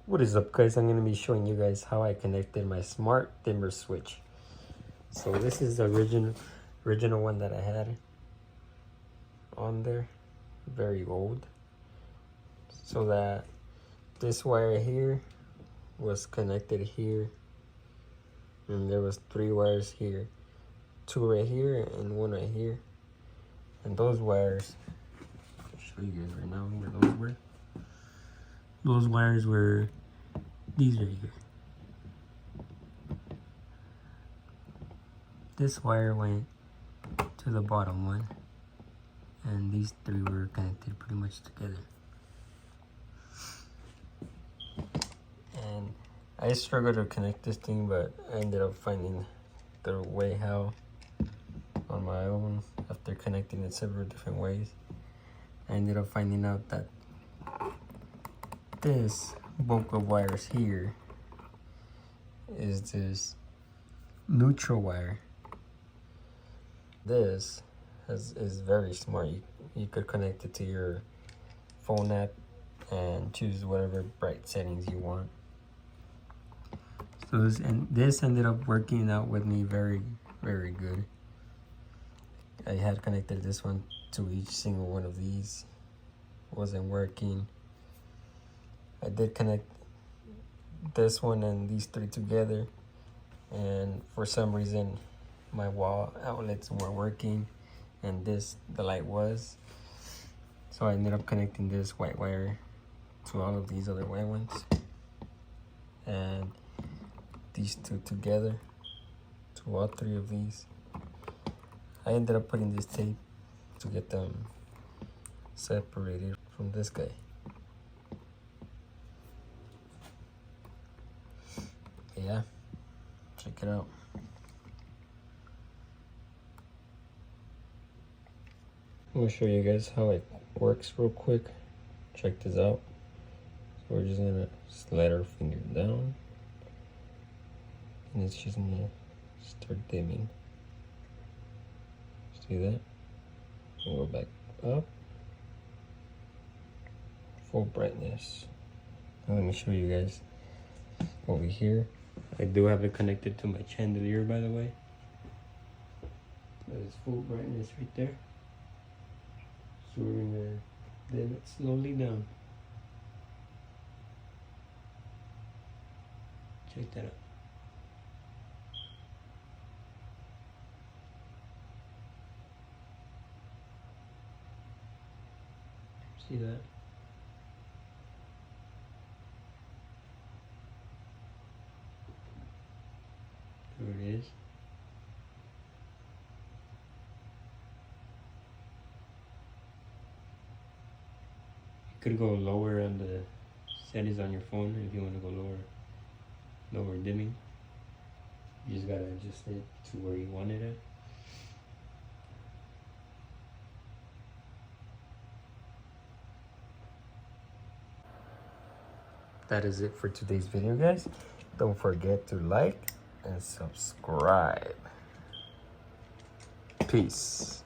What is up, guys? I'm going to be showing you guys how I connected my smart dimmer switch. So this is the original one that I had on there, very old. So that this wire here was connected here, and there was 3 wires here, 2 right here and 1 right here. And those wires, I'll show you guys right now where those were. Those wires were these right here. This wire went to the bottom one, and these 3 were connected pretty much together. And I struggled to connect this thing, but I ended up finding the way how on my own after connecting it several different ways. I ended up finding out that this bulk of wires here is this neutral wire. This is very smart. You could connect it to your phone app and choose whatever bright settings you want. So this ended up working out with me very, very good. I had connected this one to each single one of these. Wasn't working. I did connect this one and these 3 together, and for some reason my wall outlets weren't working, and the light was. So I ended up connecting this white wire to all of these other white ones, and these 2 together to all 3 of these. I ended up putting this tape to get them separated from this guy. Yeah, check it out. I'm gonna show you guys how it works real quick. Check this out. So we're just gonna slide our finger down, and it's just gonna start dimming. See that? We'll go back up. Full brightness. Now let me show you guys over here. I do have it connected to my chandelier, by the way. That is full brightness right there. So we're gonna dim it slowly down. Check that out. See that? There it is. You could go lower on the settings on your phone if you want to go lower dimming. You just gotta adjust it to where you want it at. That is it for today's video, guys. Don't forget to like and subscribe. Peace.